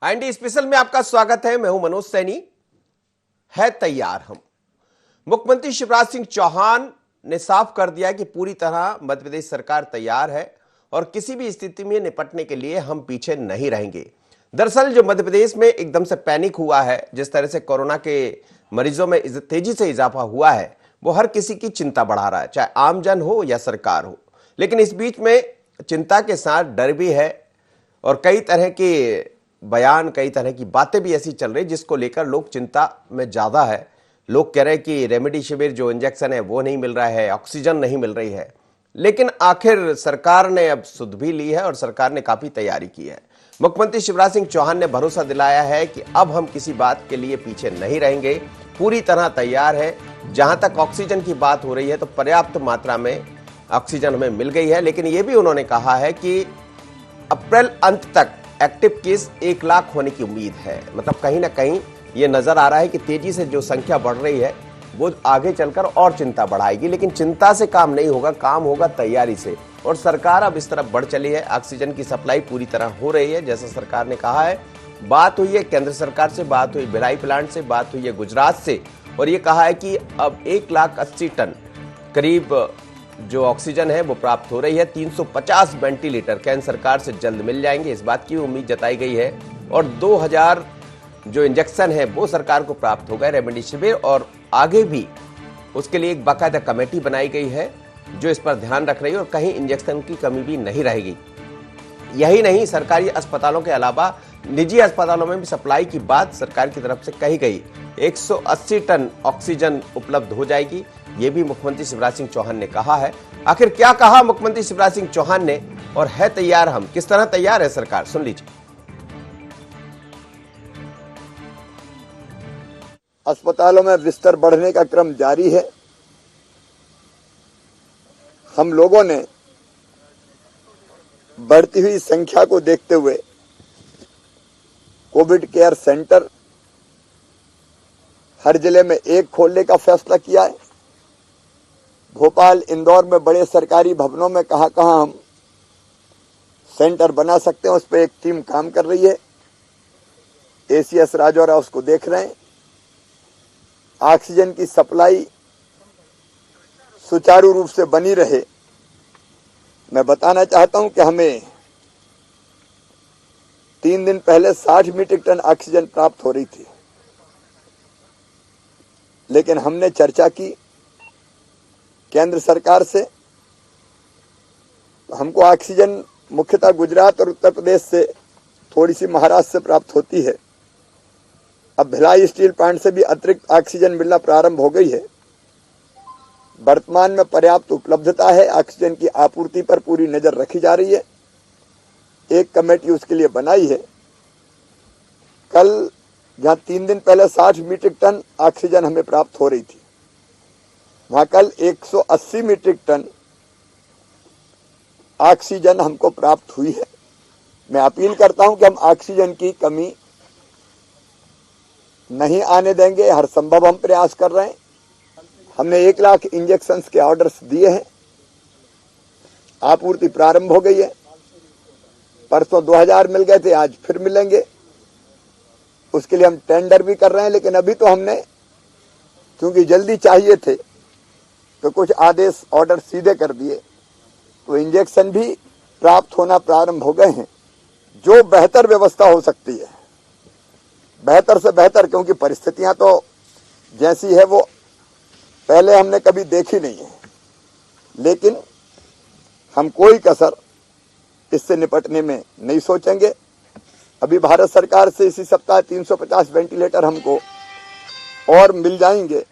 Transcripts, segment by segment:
IND special में आपका स्वागत है। मैं हूं मनोज सैनी। है तैयार हम। मुख्यमंत्री शिवराज सिंह चौहान ने साफ कर दिया कि पूरी तरह मध्य प्रदेश सरकार तैयार है और किसी भी स्थिति में निपटने के लिए हम पीछे नहीं रहेंगे। दरअसल जो मध्य प्रदेश में एकदम से पैनिक हुआ है, जिस तरह से कोरोना के मरीजों में तेजी से इजाफा हुआ है, वो हर किसी की चिंता बढ़ा रहा है, चाहे आमजन हो या सरकार हो। लेकिन इस बीच में चिंता के साथ डर भी है और कई तरह के बयान, कई तरह की बातें भी ऐसी चल रही जिसको लेकर लोग चिंता में ज्यादा है। लोग कह रहे हैं कि रेमडेसिविर जो इंजेक्शन है वो नहीं मिल रहा है, ऑक्सीजन नहीं मिल रही है। लेकिन आखिर सरकार ने अब सुध भी ली है और सरकार ने काफी तैयारी की है। मुख्यमंत्री शिवराज सिंह चौहान ने भरोसा दिलाया है कि अब हम किसी बात के लिए पीछे नहीं रहेंगे, पूरी तरह तैयार है। जहां तक ऑक्सीजन की बात हो रही है तो पर्याप्त मात्रा में ऑक्सीजन हमें मिल गई है। लेकिन यह भी उन्होंने कहा है कि अप्रैल अंत तक एक्टिव केस 1 लाख होने की उम्मीद है। मतलब कहीं ना कहीं ये नजर आ रहा है कि तेजी से जो संख्या बढ़ रही है वो आगे चलकर और चिंता बढ़ाएगी। लेकिन चिंता से काम नहीं होगा, काम होगा तैयारी से। और सरकार अब इस तरफ बढ़ चली है। ऑक्सीजन की सप्लाई पूरी तरह हो रही है, जैसा सरकार ने कहा है। बात हुई है केंद्र सरकार से, बात हुई भिलाई प्लांट से, बात हुई है गुजरात से, और ये कहा है कि अब 1,80,000 टन करीब जो ऑक्सीजन है वो प्राप्त हो रही है। 350 वेंटिलेटर केंद्र सरकार से जल्द मिल जाएंगे, इस बात की उम्मीद जताई गई है। और 2000 जो इंजेक्शन है वो सरकार को प्राप्त हो गए रेमडेसिविर, और आगे भी उसके लिए एक बाकायदा कमेटी बनाई गई है जो इस पर ध्यान रख रही है और कहीं इंजेक्शन की कमी भी नहीं रहेगी। यही नहीं, सरकारी अस्पतालों के अलावा निजी अस्पतालों में भी सप्लाई की बात सरकार की तरफ से कही गई। 180 टन ऑक्सीजन उपलब्ध हो जाएगी, ये भी मुख्यमंत्री शिवराज सिंह चौहान ने कहा है। आखिर क्या कहा मुख्यमंत्री शिवराज सिंह चौहान ने और है तैयार हम, किस तरह तैयार है सरकार, सुन लीजिए। अस्पतालों में बिस्तर बढ़ने का क्रम जारी है। हम लोगों ने बढ़ती हुई संख्या को देखते हुए कोविड केयर सेंटर हर जिले में एक खोलने का फैसला किया है। भोपाल, इंदौर में बड़े सरकारी भवनों में कहां हम सेंटर बना सकते हैं, उस पर एक टीम काम कर रही है। एसीएस राजौरा उसको देख रहे हैं। ऑक्सीजन की सप्लाई सुचारू रूप से बनी रहे। मैं बताना चाहता हूं कि हमें 3 दिन पहले 60 मीट्रिक टन ऑक्सीजन प्राप्त हो रही थी, लेकिन हमने चर्चा की केंद्र सरकार से। हमको ऑक्सीजन मुख्यतः गुजरात और उत्तर प्रदेश से, थोड़ी सी महाराष्ट्र से प्राप्त होती है। अब भिलाई स्टील प्लांट से भी अतिरिक्त ऑक्सीजन मिलना प्रारंभ हो गई है। वर्तमान में पर्याप्त उपलब्धता है। ऑक्सीजन की आपूर्ति पर पूरी नजर रखी जा रही है। एक कमेटी उसके लिए बनाई है। कल जहां 3 दिन पहले 60 मीट्रिक टन ऑक्सीजन हमें प्राप्त हो रही थी, वहां कल 180 मीट्रिक टन ऑक्सीजन हमको प्राप्त हुई है। मैं अपील करता हूं कि हम ऑक्सीजन की कमी नहीं आने देंगे। हर संभव हम प्रयास कर रहे हैं। हमने 1 लाख इंजेक्शंस के ऑर्डर्स दिए हैं। आपूर्ति प्रारंभ हो गई है। परसों 2000 मिल गए थे, आज फिर मिलेंगे। उसके लिए हम टेंडर भी कर रहे हैं। लेकिन अभी तो हमने, क्योंकि जल्दी चाहिए थे, तो कुछ आदेश, ऑर्डर सीधे कर दिए, तो इंजेक्शन भी प्राप्त होना प्रारंभ हो गए हैं। जो बेहतर व्यवस्था हो सकती है, बेहतर से बेहतर, क्योंकि परिस्थितियां तो जैसी है वो पहले हमने कभी देखी नहीं है। लेकिन हम कोई कसर इससे निपटने में नहीं सोचेंगे। अभी भारत सरकार से इसी सप्ताह 350 वेंटिलेटर हमको और मिल जाएंगे।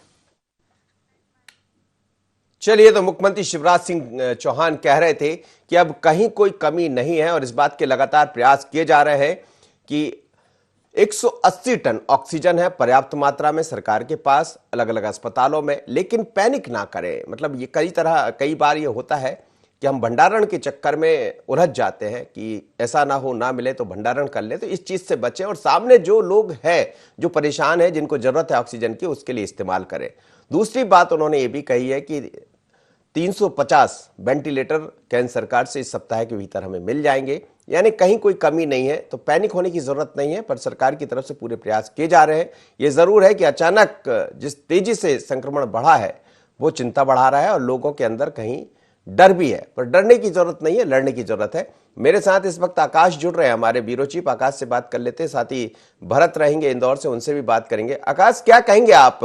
चलिए, तो मुख्यमंत्री शिवराज सिंह चौहान कह रहे थे कि अब कहीं कोई कमी नहीं है और इस बात के लगातार प्रयास किए जा रहे हैं कि 180 टन ऑक्सीजन है पर्याप्त मात्रा में सरकार के पास, अलग अलग अस्पतालों में। लेकिन पैनिक ना करें। मतलब ये कई बार ये होता है कि हम भंडारण के चक्कर में उलझ जाते हैं कि ऐसा ना हो, ना मिले तो भंडारण कर ले। तो इस चीज से बचें और सामने जो लोग हैं, जो परेशान हैं, जिनको जरूरत है ऑक्सीजन की, उसके लिए इस्तेमाल करें। दूसरी बात उन्होंने ये भी कही है कि 350 वेंटिलेटर केंद्र सरकार से इस सप्ताह के भीतर हमें मिल जाएंगे, यानी कहीं कोई कमी नहीं है। तो पैनिक होने की जरूरत नहीं है, पर सरकार की तरफ से पूरे प्रयास किए जा रहे हैं। ये जरूर है कि अचानक जिस तेजी से संक्रमण बढ़ा है वो चिंता बढ़ा रहा है और लोगों के अंदर कहीं डर भी है, पर डरने की जरूरत नहीं है, लड़ने की जरूरत है। मेरे साथ इस वक्त आकाश जुड़ रहे हैं, हमारे ब्यूरो चीफ। आकाश से बात कर लेते हैं, साथ ही भरत रहेंगे इंदौर से, उनसे भी बात करेंगे। आकाश, क्या कहेंगे आप?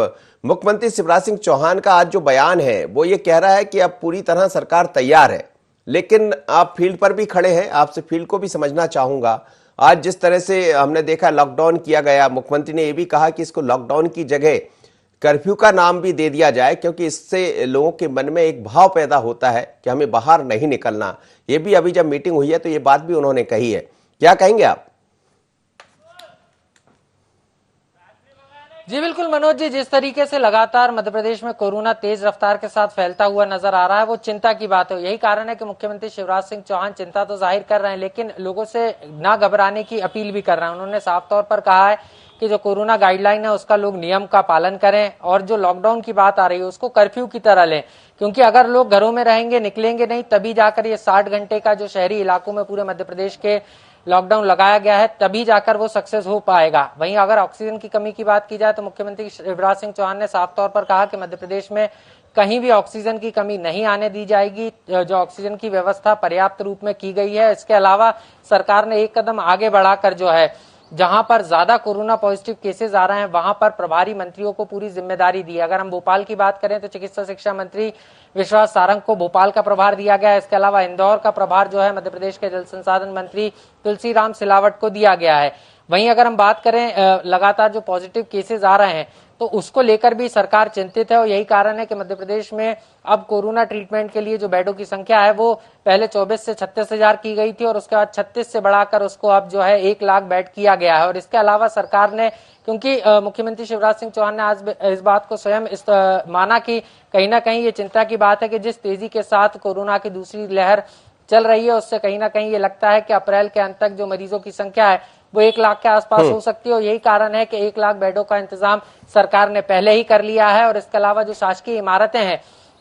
मुख्यमंत्री शिवराज सिंह चौहान का आज जो बयान है वो ये कह रहा है कि अब पूरी तरह सरकार तैयार है, लेकिन आप फील्ड पर भी खड़े हैं, आपसे फील्ड को भी समझना चाहूंगा। आज जिस तरह से हमने देखा लॉकडाउन किया गया, मुख्यमंत्री ने यह भी कहा कि इसको लॉकडाउन की जगह कर्फ्यू का नाम भी दे दिया जाए, क्योंकि इससे लोगों के मन में एक भाव पैदा होता है कि हमें बाहर नहीं निकलना। ये भी अभी जब मीटिंग हुई है तो ये बात भी उन्होंने कही है। क्या कहेंगे आप? जी बिल्कुल मनोज जी, जिस तरीके से लगातार मध्य प्रदेश में कोरोना तेज रफ्तार के साथ फैलता हुआ नजर आ रहा है वो चिंता की बात है। यही कारण है कि मुख्यमंत्री शिवराज सिंह चौहान चिंता तो जाहिर कर रहे हैं, लेकिन लोगों से ना घबराने की अपील भी कर रहे हैं। उन्होंने साफ तौर पर कहा है कि जो कोरोना गाइडलाइन है उसका लोग नियम का पालन करें और जो लॉकडाउन की बात आ रही है उसको कर्फ्यू की तरह लें, क्योंकि अगर लोग घरों में रहेंगे, निकलेंगे नहीं, तभी जाकर ये 60 घंटे का जो शहरी इलाकों में पूरे मध्य प्रदेश के लॉकडाउन लगाया गया है तभी जाकर वो सक्सेस हो पाएगा। वहीं अगर ऑक्सीजन की कमी की बात की जाए तो मुख्यमंत्री शिवराज सिंह चौहान ने साफ तौर पर कहा कि मध्य प्रदेश में कहीं भी ऑक्सीजन की कमी नहीं आने दी जाएगी। जो ऑक्सीजन की व्यवस्था पर्याप्त रूप में की गई है। इसके अलावा सरकार ने एक कदम आगे बढ़ाकर जो है जहां पर ज्यादा कोरोना पॉजिटिव केसेस आ रहे हैं वहां पर प्रभारी मंत्रियों को पूरी जिम्मेदारी दी। अगर हम भोपाल की बात करें तो चिकित्सा शिक्षा मंत्री विश्वास सारंग को भोपाल का प्रभार दिया गया है। इसके अलावा इंदौर का प्रभार जो है मध्य प्रदेश के जल संसाधन मंत्री तुलसीराम सिलावट को दिया गया है। वहीं अगर हम बात करें लगातार जो पॉजिटिव केसेस आ रहे हैं तो उसको लेकर भी सरकार चिंतित है और यही कारण है कि मध्य प्रदेश में अब कोरोना ट्रीटमेंट के लिए जो बेडों की संख्या है वो पहले 24 से 36,000 की गई थी और उसके बाद 36 से बढ़ाकर उसको अब जो है 1 लाख बेड किया गया है। और इसके अलावा सरकार ने, क्योंकि मुख्यमंत्री शिवराज सिंह चौहान ने आज इस बात को स्वयं माना कि कहीं ना कहीं ये चिंता की बात है कि जिस तेजी के साथ कोरोना की दूसरी लहर चल रही है उससे कहीं ना कहीं ये लगता है कि अप्रैल के अंत तक जो मरीजों की संख्या है वो 1 लाख के आसपास हो सकती है और यही कारण है कि 1 लाख बेडों का इंतजाम सरकार ने पहले ही कर लिया है। और इसके अलावा जो शासकीय इमारतें हैं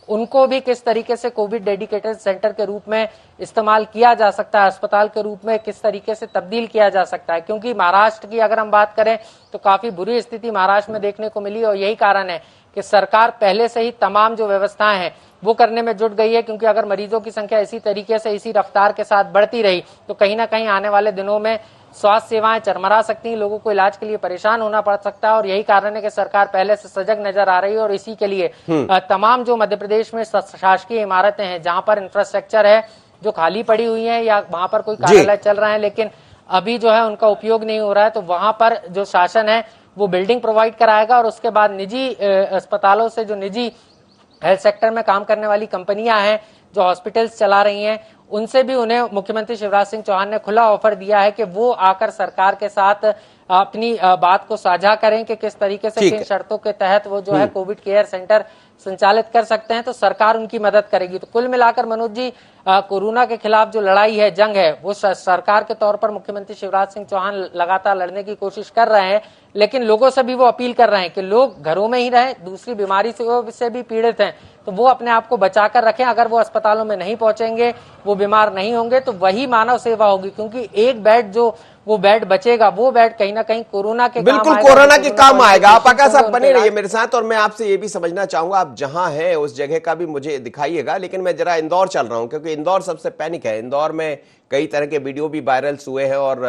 उनको भी किस तरीके से कोविड डेडिकेटेड सेंटर के रूप में इस्तेमाल किया जा सकता है, अस्पताल के रूप में किस तरीके से तब्दील किया जा सकता है, क्योंकि महाराष्ट्र की अगर हम बात करें तो काफी बुरी स्थिति महाराष्ट्र में देखने को मिली और यही कारण है कि सरकार पहले से ही तमाम जो व्यवस्थाएं हैं वो करने में जुट गई है। क्योंकि अगर मरीजों की संख्या इसी तरीके से इसी रफ्तार के साथ बढ़ती रही तो कहीं ना कहीं आने वाले दिनों में स्वास्थ्य सेवाएं चरमरा सकती हैं, लोगों को इलाज के लिए परेशान होना पड़ सकता है और यही कारण है कि सरकार पहले से सजग नजर आ रही है। और इसी के लिए तमाम जो मध्य प्रदेश में शासकीय इमारतें हैं जहां पर इंफ्रास्ट्रक्चर है जो खाली पड़ी हुई है या वहां पर कोई कार्यालय चल रहा है लेकिन अभी जो है उनका उपयोग नहीं हो रहा है, तो वहां पर जो शासन है वो बिल्डिंग प्रोवाइड कराएगा और उसके बाद निजी अस्पतालों से, जो निजी हेल्थ सेक्टर में काम करने वाली कंपनियां हैं जो हॉस्पिटल्स चला रही हैं, उनसे भी उन्हें मुख्यमंत्री शिवराज सिंह चौहान ने खुला ऑफर दिया है कि वो आकर सरकार के साथ अपनी बात को साझा करें कि किस तरीके से किन शर्तों के तहत वो जो है कोविड केयर सेंटर संचालित कर सकते हैं, तो सरकार उनकी मदद करेगी। तो कुल मिलाकर मनोज जी, कोरोना के खिलाफ जो लड़ाई है, जंग है, वो सरकार के तौर पर मुख्यमंत्री शिवराज सिंह चौहान लगातार लड़ने की कोशिश कर रहे हैं, लेकिन लोगों से भी वो अपील कर रहे हैं कि लोग घरों में ही रहें, दूसरी बीमारी से भी पीड़ित हैं तो वो अपने आप को बचाकर रखें। अगर वो अस्पतालों में नहीं पहुंचेंगे, वो बीमार नहीं होंगे तो वही मानव सेवा होगी, क्योंकि एक बेड जो वो बेड बचेगा वो बेड कहीं ना कहीं कोरोना के बिल्कुल कोरोना के काम आएगा। आप आकाश साहब बने रहिए मेरे साथ और मैं आपसे ये भी समझना चाहूंगा, आप जहां हैं उस जगह का भी मुझे दिखाइएगा। लेकिन मैं जरा इंदौर चल रहा हूं क्योंकि इंदौर सबसे पैनिक है। इंदौर में कई तरह के वीडियो भी वायरल हुए हैं और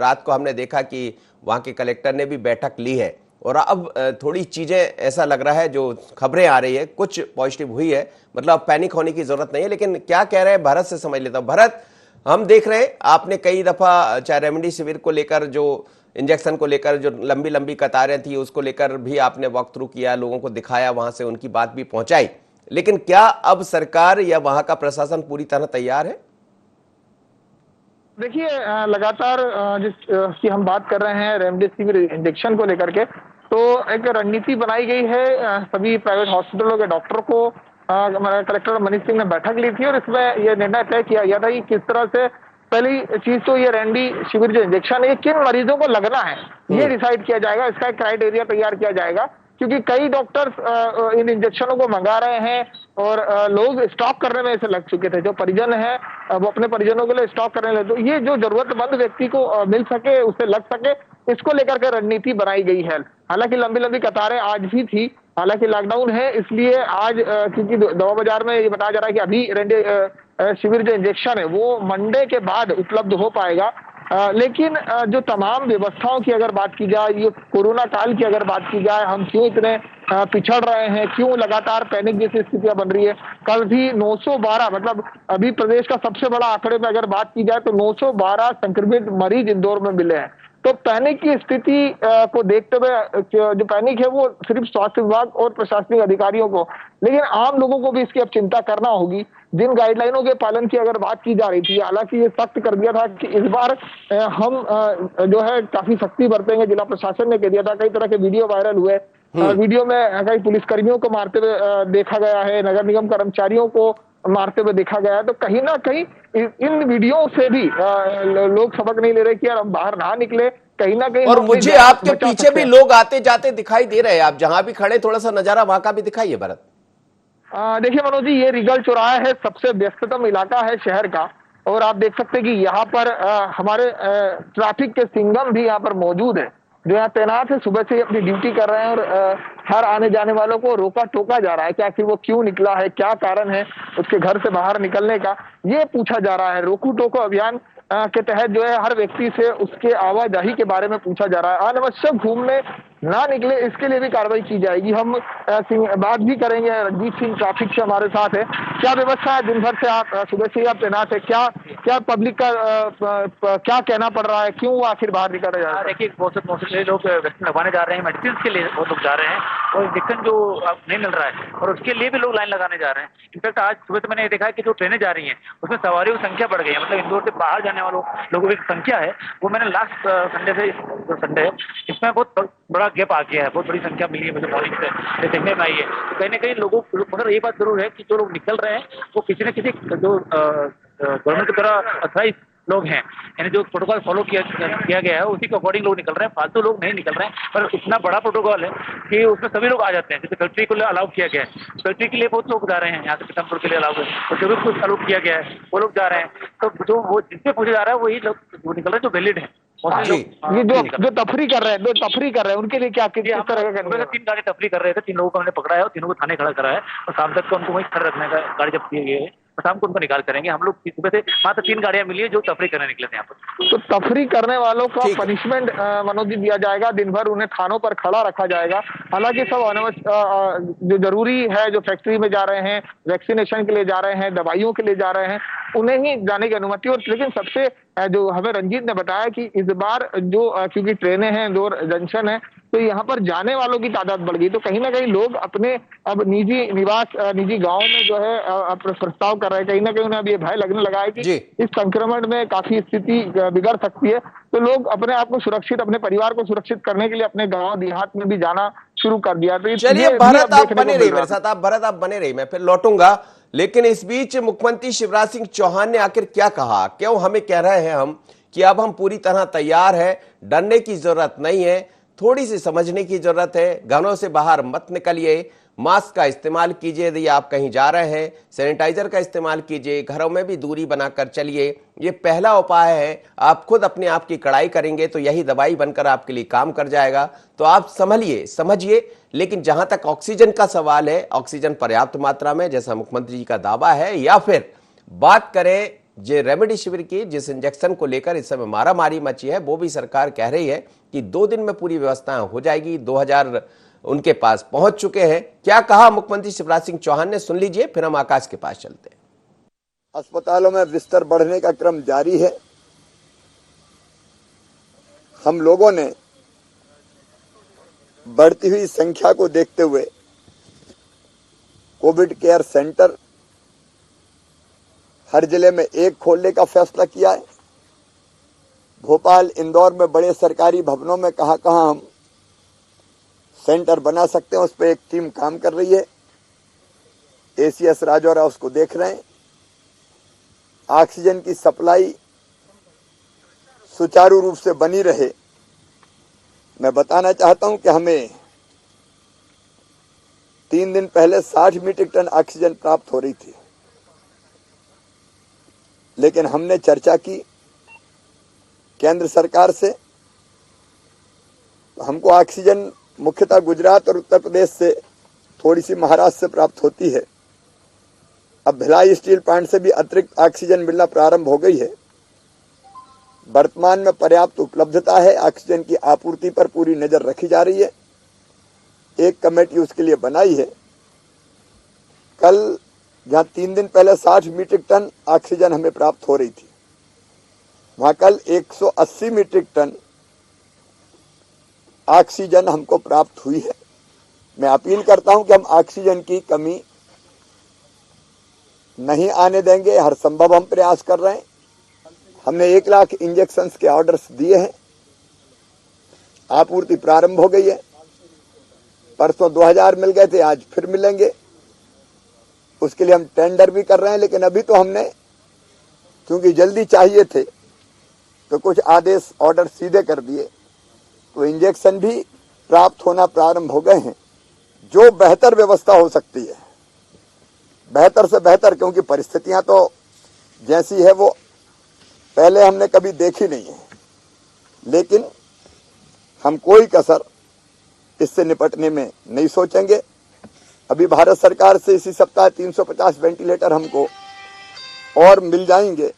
रात को हमने देखा कि वहां के कलेक्टर ने भी बैठक ली है और अब थोड़ी चीजें ऐसा लग रहा है, जो खबरें आ रही है कुछ पॉजिटिव हुई है, मतलब पैनिक होने की जरूरत नहीं है। लेकिन क्या कह रहे हैं भरत से समझ लेता हूं। भरत, हम देख रहे हैं आपने कई दफा चाहे रेमडेसिविर को लेकर, जो इंजेक्शन को लेकर जो लंबी लंबी कतारें थी उसको लेकर भी आपने वॉक थ्रू किया, लोगों को दिखाया, वहां से उनकी बात भी पहुंचाई, लेकिन क्या अब सरकार या वहां का प्रशासन पूरी तरह तैयार है? देखिए, लगातार जिसकी हम बात कर रहे हैं रेमडेसिविर इंजेक्शन को लेकर के, तो एक रणनीति बनाई गई है। सभी प्राइवेट हॉस्पिटलों के डॉक्टर को कलेक्टर मनीष सिंह ने बैठक ली थी और इसमें यह निर्णय तय किया गया था कि किस तरह से, पहली चीज तो ये रेमडेसिविर जो इंजेक्शन है ये किन मरीजों को लगना है ये डिसाइड किया जाएगा, इसका एक क्राइटेरिया तैयार किया जाएगा। क्योंकि कई डॉक्टर्स इन इंजेक्शनों को मंगा रहे हैं और लोग स्टॉक करने में ऐसे लग चुके थे। जो परिजन है वो अपने परिजनों के लिए स्टॉक करने लगे। तो ये जो जरूरतमंद व्यक्ति को मिल सके, उसे लग सके, इसको लेकर के रणनीति बनाई गई है। हालांकि लंबी लंबी कतारें आज भी थी, हालांकि लॉकडाउन है, इसलिए आज क्योंकि दवा बाजार में ये बताया जा रहा है कि अभी शिविर जो इंजेक्शन है वो मंडे के बाद उपलब्ध हो पाएगा। लेकिन जो तमाम व्यवस्थाओं की अगर बात की जाए, ये कोरोना काल की अगर बात की जाए, हम क्यों इतने पिछड़ रहे हैं, क्यों लगातार पैनिक जैसी स्थितियां बन रही है। कल भी 912, मतलब अभी प्रदेश का सबसे बड़ा आंकड़े में अगर बात की जाए तो 912 संक्रमित मरीज इंदौर में मिले हैं। तो पैनिक की स्थिति को देखते हुए जो पैनिक है वो सिर्फ स्वास्थ्य विभाग और प्रशासनिक अधिकारियों को, लेकिन आम लोगों को भी इसकी अब चिंता करना होगी। जिन गाइडलाइनों के पालन की अगर बात की जा रही थी, हालांकि ये सख्त कर दिया था कि इस बार हम जो है काफी सख्ती बरतेंगे, जिला प्रशासन ने कह दिया था। कई तरह के वीडियो वायरल हुए, वीडियो में कई पुलिसकर्मियों को मारते हुए देखा गया है, नगर निगम कर्मचारियों को मारते हुए देखा गया है। तो कहीं ना कहीं इन वीडियो से भी लोग सबक नहीं ले रहे कि यार हम बाहर ना निकले, कहीं ना कहीं। और मुझे आपके पीछे भी लोग आते जाते दिखाई दे रहे हैं, आप जहां भी खड़े थोड़ा सा नजारा वहां का भी दिखाइए भरत। देखिए मनोज जी, ये रिगल चौराहा है, सबसे व्यस्ततम इलाका है शहर का, और आप देख सकते हैं कि यहाँ पर हमारे ट्रैफिक के सिंघम भी यहाँ पर मौजूद है, जो यहाँ तैनात है, सुबह से अपनी ड्यूटी कर रहे हैं। और हर आने जाने वालों को रोका टोका जा रहा है कि आखिर वो क्यों निकला है, क्या कारण है उसके घर से बाहर निकलने का, ये पूछा जा रहा है। रोको टोको अभियान के तहत जो है हर व्यक्ति से उसके आवाजाही के बारे में पूछा जा रहा है। अनावश्यक घूमने ना निकले, इसके लिए भी कार्रवाई की जाएगी। हम बात भी करेंगे, रणजीत सिंह ट्रैफिक से हमारे साथ है। क्या व्यवस्था है, दिन भर से आप सुबह से ही आप तैनात है, क्या पब्लिक का क्या कहना पड़ रहा है, क्यों वो आखिर बाहर निकल रहे हैं? देखिए, बहुत से लोग वैक्सीन लगवाने जा रहे हैं, मेडिसिन के लिए बहुत लोग जा रहे हैं, और इंजेक्शन जो नहीं मिल रहा है और उसके लिए भी लोग लाइन लगाने जा रहे हैं। इनफैक्ट आज सुबह से मैंने देखा है कि जो ट्रेनें जा रही हैं उसमें सवारियों की संख्या बढ़ गई है। मतलब इंदौर से बाहर जाने वालों लोगों की संख्या है वो मैंने लास्ट संडे से, जो संडे है इसमें बहुत बड़ा गैप आ गया है, बहुत बड़ी संख्या मिली है मुझे मॉर्निंग से देखने में आई है। तो कहीं ना कहीं लोगों, मगर ये बात जरूर है कि जो लोग निकल रहे हैं वो किसी न किसी जो गवर्नमेंट की तरह अथॉराइज लोग हैं, यानी जो प्रोटोकॉल फॉलो किया गया है उसी के अकॉर्डिंग लोग निकल रहे हैं, फालतू लोग नहीं निकल रहे हैं। पर इतना बड़ा प्रोटोकॉल है कि उसमें सभी लोग आ जाते हैं। जैसे कलेक्ट्री को अलाउ किया गया है, कलेक्ट्री के लिए बहुत लोग जा रहे हैं, यहाँ से पीथमपुर के लिए अलाउ है, तो जो भी कुछ अलाउ किया गया है वो लोग जा रहे हैं। तो जो वो जिनसे पूछा जा रहा है वही लोग निकल रहे हैं जो वैलिड है। ये जो तफरी कर रहे हैं उनके लिए क्या किस तरह का? 3 गाड़ी तफरी कर रहे थे, 3 लोगों को हमने पकड़ा है और तीनों को थाने खड़ा करा है, और शाम तक को उनको वहीं खड़ा रखने का गाड़ी जब्त किए गए हैं, और शाम को उनको निकाल करेंगे। हम लोग सुबह से मात्र 3 गाड़ियां मिली है जो तफरी करने निकले थे यहाँ पर। तो तफरी करने वालों का पनिशमेंट मनोज जी दिया जाएगा, दिन भर उन्हें थानों पर खड़ा रखा जाएगा। हालांकि सब जो जरूरी है, जो फैक्ट्री में जा रहे हैं, वैक्सीनेशन के लिए जा रहे हैं, दवाइयों के लिए जा रहे हैं, उन्हें ही जाने की अनुमति। और लेकिन सबसे जो हमें रंजीत ने बताया कि इस बार जो क्योंकि ट्रेनें हैं, इंदौर जंक्शन है, तो यहाँ पर जाने वालों की तादाद बढ़ गई। तो कहीं ना कहीं लोग अपने अब निजी निवास, निजी गांव में जो है अपने प्रस्ताव कर रहे हैं। कहीं ना कहीं उन्हें अब ये भय लगने लगा है कि इस संक्रमण में काफी स्थिति बिगड़ सकती है। तो लोग अपने आप को सुरक्षित, अपने परिवार को सुरक्षित करने के लिए अपने गाँव देहात में भी जाना शुरू कर दिया। तो चलिए भरत, आप बने रहिए मेरे साथ, भरत आप बने रहिए, मैं फिर लौटूंगा। लेकिन इस बीच मुख्यमंत्री शिवराज सिंह चौहान ने आखिर क्या कहा, क्यों हमें कह रहे हैं हम कि अब हम पूरी तरह तैयार है, डरने की जरूरत नहीं है, थोड़ी सी समझने की जरूरत है, घरों से बाहर मत निकलिए, मास्क का इस्तेमाल कीजिए यदि आप कहीं जा रहे हैं, सैनिटाइजर का इस्तेमाल कीजिए, घरों में भी दूरी बनाकर चलिए, ये पहला उपाय है। आप खुद अपने आप की कड़ाई करेंगे तो यही दवाई बनकर आपके लिए काम कर जाएगा। तो आप संभलिए, समझिए। लेकिन जहां तक ऑक्सीजन का सवाल है, ऑक्सीजन पर्याप्त मात्रा में जैसा मुख्यमंत्री जी का दावा है, या फिर बात करें जो रेमडेसिविर की, जिस इंजेक्शन को लेकर इस समय मारामारी मची है, वो भी सरकार कह रही है कि 2 दिन में पूरी व्यवस्थाएं हो जाएगी। 2000 उनके पास पहुंच चुके हैं। क्या कहा मुख्यमंत्री शिवराज सिंह चौहान ने, सुन लीजिए, फिर हम आकाश के पास चलते हैं। अस्पतालों में बिस्तर बढ़ने का क्रम जारी है। हम लोगों ने बढ़ती हुई संख्या को देखते हुए कोविड केयर सेंटर हर जिले में 1 खोलने का फैसला किया है। भोपाल, इंदौर में बड़े सरकारी भवनों में कहां हम सेंटर बना सकते हैं, उस पर एक टीम काम कर रही है। एसीएस राजौरा उसको देख रहे हैं। ऑक्सीजन की सप्लाई सुचारू रूप से बनी रहे। मैं बताना चाहता हूं कि हमें 3 दिन पहले 60 मीट्रिक टन ऑक्सीजन प्राप्त हो रही थी, लेकिन हमने चर्चा की केंद्र सरकार से। हमको ऑक्सीजन मुख्यतः गुजरात और उत्तर प्रदेश से, थोड़ी सी महाराष्ट्र से प्राप्त होती है। अब भिलाई स्टील प्लांट से भी अतिरिक्त ऑक्सीजन मिलना प्रारंभ हो गई है। वर्तमान में पर्याप्त उपलब्धता है। ऑक्सीजन की आपूर्ति पर पूरी नजर रखी जा रही है। एक कमेटी उसके लिए बनाई है। कल जहां 3 दिन पहले 60 मीट्रिक टन ऑक्सीजन हमें प्राप्त हो रही थी, वहां कल 180 मीट्रिक टन ऑक्सीजन हमको प्राप्त हुई है। मैं अपील करता हूं कि हम ऑक्सीजन की कमी नहीं आने देंगे। हर संभव हम प्रयास कर रहे हैं। हमने 1 लाख इंजेक्शंस के ऑर्डर्स दिए हैं। आपूर्ति प्रारंभ हो गई है। परसों 2000 मिल गए थे, आज फिर मिलेंगे। उसके लिए हम टेंडर भी कर रहे हैं, लेकिन अभी तो हमने, क्योंकि जल्दी चाहिए थे, तो कुछ आदेश ऑर्डर सीधे कर दिए, तो इंजेक्शन भी प्राप्त होना प्रारंभ हो गए हैं। जो बेहतर व्यवस्था हो सकती है, बेहतर से बेहतर, क्योंकि परिस्थितियां तो जैसी है वो पहले हमने कभी देखी नहीं है, लेकिन हम कोई कसर इससे निपटने में नहीं सोचेंगे। अभी भारत सरकार से इसी सप्ताह 350 वेंटिलेटर हमको और मिल जाएंगे।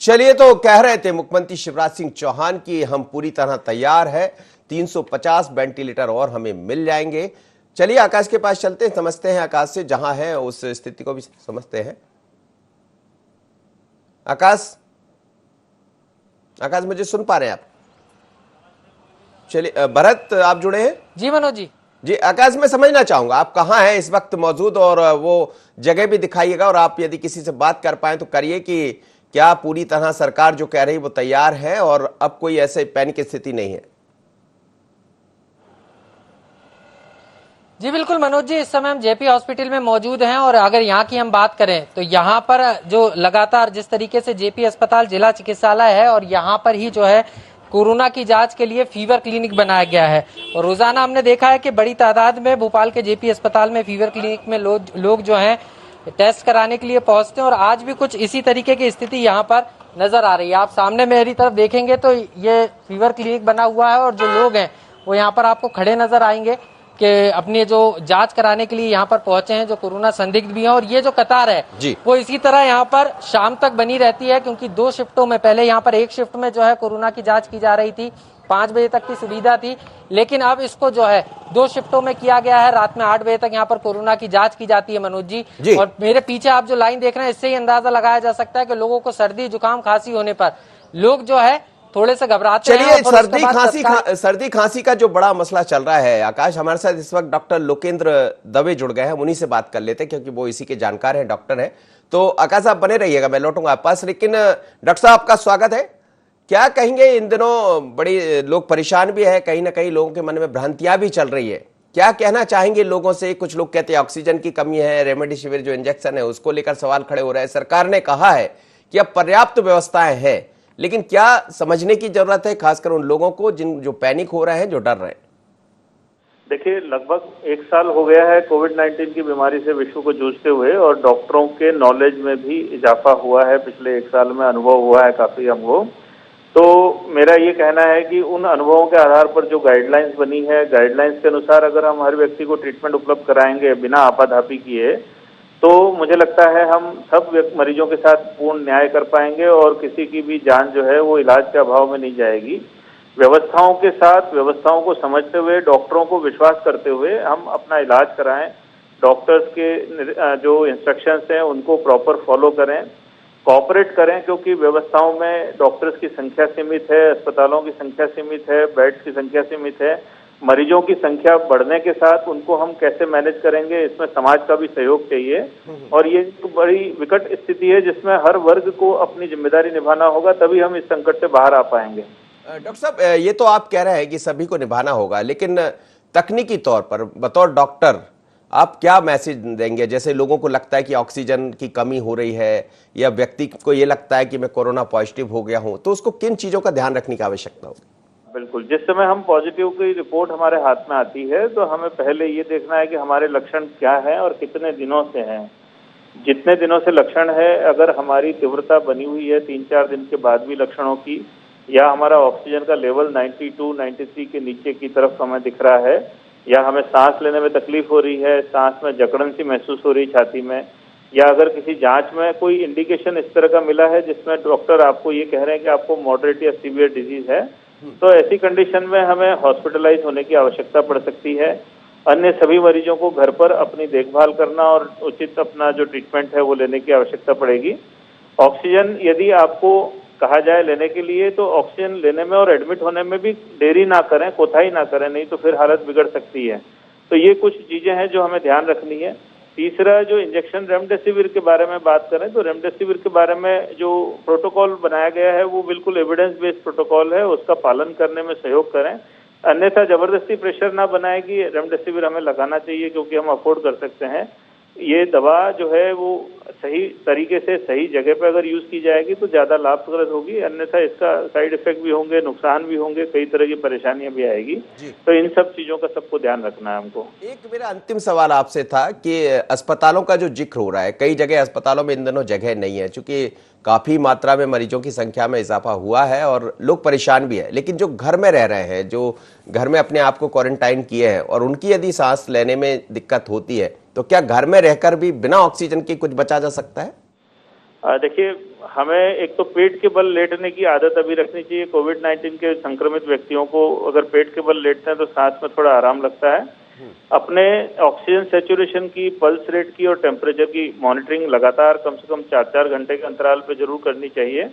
चलिए, तो कह रहे थे मुख्यमंत्री शिवराज सिंह चौहान की हम पूरी तरह तैयार है, 350 वेंटिलेटर और हमें मिल जाएंगे। चलिए आकाश के पास चलते हैं, समझते हैं आकाश से, जहां है उस स्थिति को भी समझते हैं। आकाश, मुझे सुन पा रहे हैं आप? चलिए भरत, आप जुड़े हैं? जी मनोज जी। जी आकाश, मैं समझना चाहूंगा आप कहां हैं इस वक्त मौजूद, और वो जगह भी दिखाइएगा, और आप यदि किसी से बात कर पाए तो करिए कि क्या पूरी तरह सरकार जो कह रही वो तैयार है और अब कोई ऐसे पैनिक की स्थिति नहीं है। जी बिल्कुल मनोज जी, इस समय हम जेपी हॉस्पिटल में मौजूद हैं, और अगर यहाँ की हम बात करें तो यहाँ पर जो लगातार जिस तरीके से जेपी अस्पताल जिला चिकित्सालय है, और यहाँ पर ही जो है कोरोना की जांच के लिए फीवर क्लिनिक बनाया गया है। और रोजाना हमने देखा है कि बड़ी तादाद में भोपाल के जेपी अस्पताल में फीवर क्लिनिक में लोग जो हैं टेस्ट कराने के लिए पहुंचते हैं, और आज भी कुछ इसी तरीके की स्थिति यहाँ पर नजर आ रही है। आप सामने मेरी तरफ देखेंगे तो ये फीवर क्लिनिक बना हुआ है, और जो लोग हैं वो यहाँ पर आपको खड़े नजर आएंगे कि अपनी जो जांच कराने के लिए यहाँ पर पहुंचे हैं, जो कोरोना संदिग्ध भी हैं। और ये जो कतार है वो इसी तरह यहाँ पर शाम तक बनी रहती है, क्योंकि 2 शिफ्टों में, पहले यहाँ पर 1 शिफ्ट में जो है कोरोना की जांच की जा रही थी, 5 बजे तक की सुविधा थी, लेकिन अब इसको जो है 2 शिफ्टों में किया गया है। रात में 8 बजे तक यहाँ पर कोरोना की जांच की जाती है मनोज जी। और मेरे पीछे आप जो लाइन देख रहे हैं, इससे ही अंदाजा लगाया जा सकता है कि लोगों को सर्दी जुकाम खांसी होने पर लोग जो है थोड़े से घबराते हैं। चलिए, सर्दी खांसी का जो बड़ा मसला चल रहा है, आकाश, हमारे साथ इस वक्त डॉक्टर लोकेंद्र दवे जुड़ गए हैं, उन्हीं से बात कर लेते हैं क्योंकि वो इसी के जानकार हैं, डॉक्टर हैं। तो आकाश आप बने रहिएगा, मैं लौटूंगा आप पास। लेकिन डॉक्टर साहब आपका स्वागत है। क्या कहेंगे, इन दिनों बड़ी लोग परेशान भी है, कहीं ना कहीं लोगों के मन में भ्रांतियां भी चल रही है, क्या कहना चाहेंगे लोगों से? कुछ लोग कहते हैं ऑक्सीजन की कमी है, रेमडेसिविर जो इंजेक्शन है उसको लेकर सवाल खड़े हो रहे हैं। सरकार ने कहा है कि अब पर्याप्त व्यवस्थाएं हैं, लेकिन क्या समझने की जरूरत है खासकर उन लोगों को जो पैनिक हो रहे हैं, जो डर रहे हैं? देखिए, लगभग 1 साल हो गया है कोविड-19 की बीमारी से विश्व को जूझते हुए, और डॉक्टरों के नॉलेज में भी इजाफा हुआ है। पिछले 1 साल में अनुभव हुआ है काफी हमको। तो मेरा ये कहना है कि उन अनुभवों के आधार पर जो गाइडलाइंस बनी है, गाइडलाइंस के अनुसार अगर हम हर व्यक्ति को ट्रीटमेंट उपलब्ध कराएंगे बिना आपाधापी किए, तो मुझे लगता है हम सब मरीजों के साथ पूर्ण न्याय कर पाएंगे, और किसी की भी जान जो है वो इलाज के अभाव में नहीं जाएगी। व्यवस्थाओं के साथ, व्यवस्थाओं को समझते हुए, डॉक्टरों को विश्वास करते हुए हम अपना इलाज कराएं। डॉक्टर्स के जो इंस्ट्रक्शंस हैं उनको प्रॉपर फॉलो करें, कोऑपरेट करें, क्योंकि व्यवस्थाओं में डॉक्टर्स की संख्या सीमित है, अस्पतालों की संख्या सीमित है, बेड्स की संख्या सीमित है। मरीजों की संख्या बढ़ने के साथ उनको हम कैसे मैनेज करेंगे, इसमें समाज का भी सहयोग चाहिए। और ये एक बड़ी विकट स्थिति है जिसमें हर वर्ग को अपनी जिम्मेदारी निभाना होगा, तभी हम इस संकट से बाहर आ पाएंगे। डॉक्टर साहब, ये तो आप कह रहे हैं कि सभी को निभाना होगा, लेकिन तकनीकी तौर पर बतौर डॉक्टर आप क्या मैसेज देंगे? जैसे लोगों को लगता है कि ऑक्सीजन की कमी हो रही है, या व्यक्ति को ये लगता है कि मैं कोरोना पॉजिटिव हो गया हूं, तो उसको किन चीजों का ध्यान रखने की आवश्यकता होगी? बिल्कुल, जिस समय हम पॉजिटिव की रिपोर्ट हमारे हाथ में आती है तो हमें पहले ये देखना है कि हमारे लक्षण क्या हैं और कितने दिनों से हैं। जितने दिनों से लक्षण है, अगर हमारी तीव्रता बनी हुई है 3-4 दिन के बाद भी लक्षणों की, या हमारा ऑक्सीजन का लेवल 92-93 के नीचे की तरफ हमें दिख रहा है, या हमें सांस लेने में तकलीफ हो रही है, सांस में जकड़न सी महसूस हो रही छाती में, या अगर किसी जांच में कोई इंडिकेशन इस तरह का मिला है जिसमें डॉक्टर आपको ये कह रहे हैं कि आपको मॉडरेट या सीवियर डिजीज है, तो ऐसी कंडीशन में हमें हॉस्पिटलाइज होने की आवश्यकता पड़ सकती है। अन्य सभी मरीजों को घर पर अपनी देखभाल करना और उचित अपना जो ट्रीटमेंट है वो लेने की आवश्यकता पड़ेगी। ऑक्सीजन यदि आपको कहा जाए लेने के लिए तो ऑक्सीजन लेने में और एडमिट होने में भी देरी ना करें, कोताही ना करें, नहीं तो फिर हालत बिगड़ सकती है। तो ये कुछ चीजें हैं जो हमें ध्यान रखनी है। तीसरा, जो इंजेक्शन रेमडेसिविर के बारे में बात करें तो रेमडेसिविर के बारे में जो प्रोटोकॉल बनाया गया है वो बिल्कुल एविडेंस बेस्ड प्रोटोकॉल है, उसका पालन करने में सहयोग करें। अन्यथा जबरदस्ती प्रेशर ना बनाए कि रेमडेसिविर हमें लगाना चाहिए क्योंकि हम अफोर्ड कर सकते हैं। ये दवा जो है वो सही तरीके से सही जगह पे अगर यूज की जाएगी तो ज्यादा लाभप्रद होगी, अन्यथा इसका साइड इफेक्ट भी होंगे, नुकसान भी होंगे, कई तरह की परेशानियां भी आएगी। तो इन सब चीजों का सबको ध्यान रखना है हमको। एक मेरा अंतिम सवाल आपसे था कि अस्पतालों का जो जिक्र हो रहा है, कई जगह अस्पतालों में इन दिनों जगह नहीं है, चूंकि काफी मात्रा में मरीजों की संख्या में इजाफा हुआ है और लोग परेशान भी है, लेकिन जो घर में रह रहे हैं, जो घर में अपने आप को क्वारंटाइन किए हैं और उनकी यदि सांस लेने में दिक्कत होती है तो क्या घर में रहकर भी बिना ऑक्सीजन के कुछ बचा जा सकता है? देखिए, हमें एक तो पेट के बल लेटने की आदत अभी रखनी चाहिए। कोविड-19 के संक्रमित व्यक्तियों को अगर पेट के बल लेटते हैं तो सांस में थोड़ा आराम लगता है। अपने ऑक्सीजन सैचुरेशन की, पल्स रेट की और टेम्परेचर की मॉनिटरिंग लगातार कम से कम 4-4 घंटे के अंतराल पे जरूर करनी चाहिए।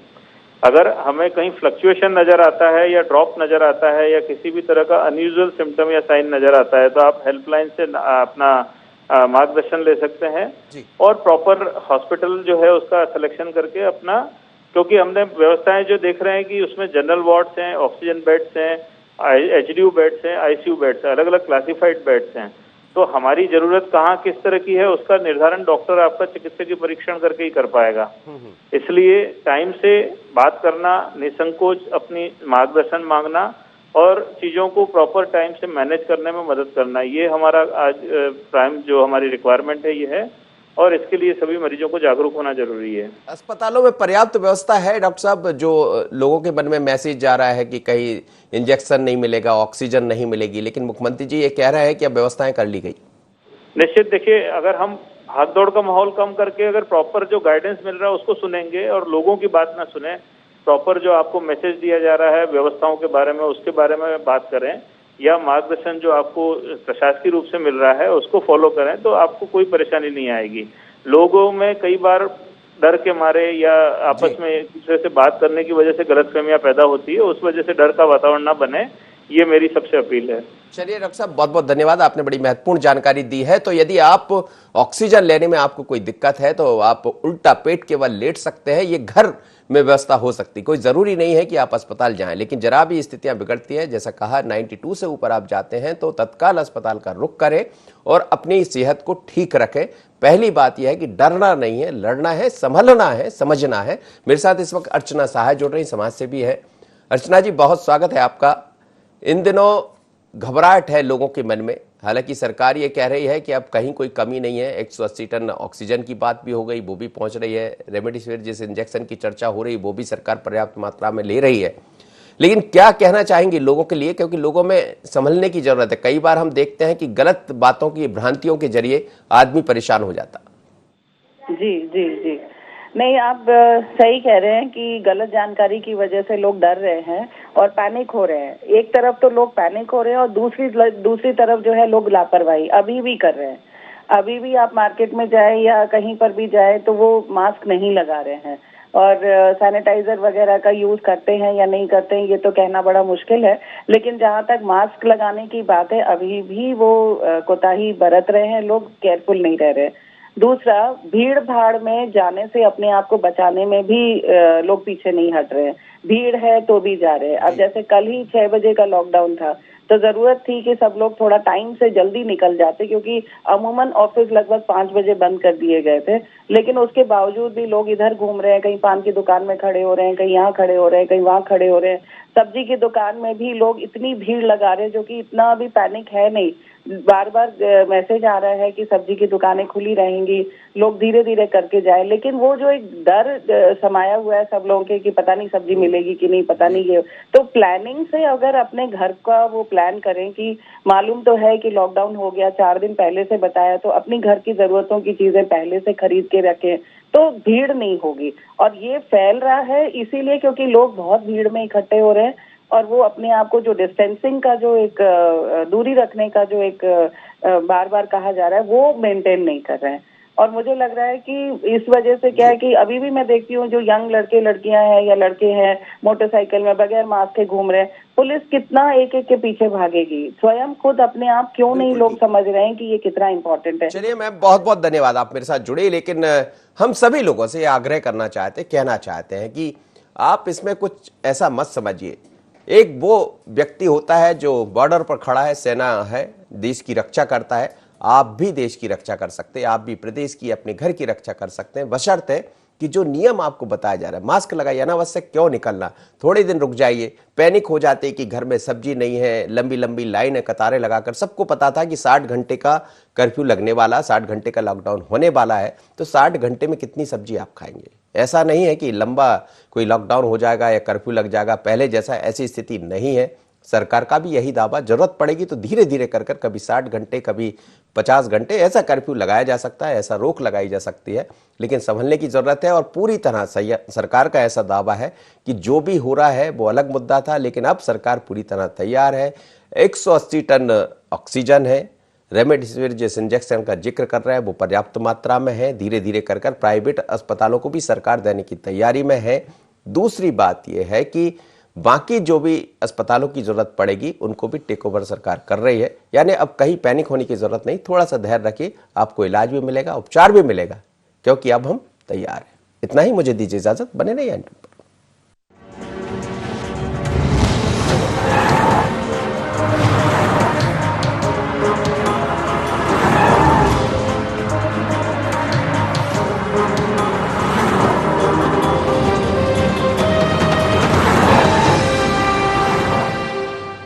अगर हमें कहीं फ्लक्चुएशन नजर आता है या ड्रॉप नजर आता है या किसी भी तरह का अनयूजुअल सिम्टम या साइन नजर आता है तो आप हेल्पलाइन से अपना मार्गदर्शन ले सकते हैं और प्रॉपर हॉस्पिटल जो है उसका सिलेक्शन करके अपना, क्योंकि हमने व्यवस्थाएं जो देख रहे हैं कि उसमें जनरल वार्ड्स हैं, ऑक्सीजन बेड्स हैं, एचडीयू बेड्स हैं, आईसीयू बेड्स हैं, अलग अलग क्लासिफाइड बेड्स हैं। तो हमारी जरूरत कहाँ किस तरह की है उसका निर्धारण डॉक्टर आपका चिकित्सकीय परीक्षण करके ही कर पाएगा। इसलिए टाइम से बात करना, निसंकोच अपनी मार्गदर्शन मांगना और चीजों को प्रॉपर टाइम से मैनेज करने में मदद करना, ये हमारा आज प्राइम जो हमारी रिक्वायरमेंट है ये है और इसके लिए सभी मरीजों को जागरूक होना जरूरी है। अस्पतालों में पर्याप्त व्यवस्था है डॉक्टर साहब? जो लोगों के मन में मैसेज जा रहा है कि कहीं इंजेक्शन नहीं मिलेगा, ऑक्सीजन नहीं मिलेगी, लेकिन मुख्यमंत्री जी ये कह रहे हैं कि अब व्यवस्थाएं कर ली गई। निश्चित, देखिए, अगर हम भागदौड़ का माहौल कम करके अगर प्रॉपर जो गाइडेंस मिल रहा है उसको सुनेंगे और लोगों की बात ना सुने, प्रॉपर जो आपको मैसेज दिया जा रहा है व्यवस्थाओं के बारे में उसके बारे में बात करें या मार्गदर्शन जो आपको प्रशासकीय रूप से मिल रहा है उसको फॉलो करें तो आपको कोई परेशानी नहीं आएगी। लोगों में कई बार डर के मारे या आपस में एक दूसरे से बात करने की वजह से गलतफहमियां पैदा होती है, उस वजह से डर का वातावरण ना बने, ये मेरी सबसे अपील है। चलिए डॉक्टर साहब, बहुत बहुत धन्यवाद, आपने बड़ी महत्वपूर्ण जानकारी दी है। तो यदि आप ऑक्सीजन लेने में आपको कोई दिक्कत है तो आप उल्टा पेट केवल लेट सकते हैं, ये घर में व्यवस्था हो सकती, कोई जरूरी नहीं है कि आप अस्पताल जाएं। लेकिन जरा भी स्थितियां बिगड़ती हैं, जैसा कहा 92 से ऊपर आप जाते हैं तो तत्काल अस्पताल का रुख करें और अपनी सेहत को ठीक रखें। पहली बात यह है कि डरना नहीं है, लड़ना है, संभलना है, समझना है। मेरे साथ इस वक्त अर्चना सहाय जुड़ रही, समाज से भी है। अर्चना जी, बहुत स्वागत है आपका। इन दिनों घबराहट है लोगों के मन में, हालांकि सरकार ये कह रही है कि अब कहीं कोई कमी नहीं है। 180 टन ऑक्सीजन की बात भी हो गई, वो भी पहुंच रही है। रेमडेसिविर जिस इंजेक्शन की चर्चा हो रही वो भी सरकार पर्याप्त मात्रा में ले रही है। लेकिन क्या कहना चाहेंगे लोगों के लिए, क्योंकि लोगों में संभलने की जरूरत है। कई बार हम देखते हैं कि गलत बातों की, भ्रांतियों के जरिए आदमी परेशान हो जाता। जी जी जी, नहीं, आप सही कह रहे हैं कि गलत जानकारी की वजह से लोग डर रहे हैं और पैनिक हो रहे हैं। एक तरफ तो लोग पैनिक हो रहे हैं और दूसरी तरफ जो है लोग लापरवाही अभी भी कर रहे हैं। अभी भी आप मार्केट में जाए या कहीं पर भी जाए तो वो मास्क नहीं लगा रहे हैं और सैनिटाइजर वगैरह का यूज करते हैं या नहीं करते हैं ये तो कहना बड़ा मुश्किल है। लेकिन जहाँ तक मास्क लगाने की बात है अभी भी वो कोताही बरत रहे हैं, लोग केयरफुल नहीं रह रहे। दूसरा, भीड़ भाड़ में जाने से अपने आप को बचाने में भी लोग पीछे नहीं हट रहे हैं। भीड़ है तो भी जा रहे हैं। अब जैसे कल ही 6 बजे का लॉकडाउन था तो जरूरत थी कि सब लोग थोड़ा टाइम से जल्दी निकल जाते, क्योंकि अमूमन ऑफिस लगभग 5 बजे बंद कर दिए गए थे। लेकिन उसके बावजूद भी लोग इधर घूम रहे हैं, कहीं पान की दुकान में खड़े हो रहे हैं, कहीं यहाँ खड़े हो रहे हैं, कहीं वहाँ खड़े हो रहे हैं। सब्जी की दुकान में भी लोग इतनी भीड़ लगा रहे हैं, जो कि इतना अभी पैनिक है नहीं। बार बार मैसेज आ रहा है कि सब्जी की दुकानें खुली रहेंगी, लोग धीरे धीरे करके जाए। लेकिन वो जो एक डर समाया हुआ है सब लोगों के कि पता नहीं सब्जी मिलेगी कि नहीं, पता नहीं ये, तो प्लानिंग से अगर अपने घर का वो प्लान करें कि मालूम तो है कि लॉकडाउन हो गया, 4 दिन पहले से बताया, तो अपनी घर की जरूरतों की चीजें पहले से खरीद के रखें, तो भीड़ नहीं होगी। और ये फैल रहा है इसीलिए क्योंकि लोग बहुत भीड़ में इकट्ठे हो रहे हैं और वो अपने आप को जो डिस्टेंसिंग का जो एक दूरी रखने का जो एक बार बार कहा जा रहा है वो मेंटेन नहीं कर रहे हैं। और मुझे लग रहा है कि इस वजह से क्या है कि अभी भी मैं देखती हूँ जो यंग लड़के लड़कियां हैं या लड़के हैं मोटरसाइकिल में बगैर मास्क के घूम रहे हैं, पुलिस कितना एक एक के पीछे भागेगी। स्वयं खुद अपने आप क्यों नहीं लोग समझ रहे हैं कि ये कितना इंपॉर्टेंट है। चलिए मैम, बहुत बहुत धन्यवाद, आप मेरे साथ जुड़े। लेकिन हम सभी लोगों से आग्रह करना चाहते, कहना चाहते हैं कि आप इसमें कुछ ऐसा मत समझिए। एक वो व्यक्ति होता है जो बॉर्डर पर खड़ा है, सेना है, देश की रक्षा करता है। आप भी देश की रक्षा कर सकते हैं, आप भी प्रदेश की, अपने घर की रक्षा कर सकते हैं, बशर्ते कि जो नियम आपको बताया जा रहा है, मास्क लगाइए, अनावश्यक क्यों निकलना, थोड़े दिन रुक जाइए। पैनिक हो जाते कि घर में सब्जी नहीं है, लंबी लंबी लाइन है, कतारें लगाकर। सबको पता था कि 60 घंटे का कर्फ्यू लगने वाला, 60 घंटे का लॉकडाउन होने वाला है, तो 60 घंटे में कितनी सब्जी आप खाएंगे? ऐसा नहीं है कि लंबा कोई लॉकडाउन हो जाएगा या कर्फ्यू लग जाएगा, पहले जैसा ऐसी स्थिति नहीं है। सरकार का भी यही दावा, जरूरत पड़ेगी तो धीरे धीरे कर कभी 60 घंटे, कभी 50 घंटे ऐसा कर्फ्यू लगाया जा सकता है, ऐसा रोक लगाई जा सकती है। लेकिन संभलने की जरूरत है। और पूरी तरह सरकार का ऐसा दावा है कि जो भी हो रहा है वो अलग मुद्दा था, लेकिन अब सरकार पूरी तरह तैयार है। 180 टन ऑक्सीजन है, रेमडेसिविर जिस इंजेक्शन का जिक्र कर रहा है वो पर्याप्त मात्रा में है। धीरे धीरे कर प्राइवेट अस्पतालों को भी सरकार देने की तैयारी में है। दूसरी बात यह है कि बाकी जो भी अस्पतालों की जरूरत पड़ेगी उनको भी टेक ओवर सरकार कर रही है। यानी अब कहीं पैनिक होने की जरूरत नहीं, थोड़ा सा धैर्य रखिए, आपको इलाज भी मिलेगा, उपचार भी मिलेगा, क्योंकि अब हम तैयार हैं। इतना ही, मुझे दीजिए इजाजत, बने रहिए।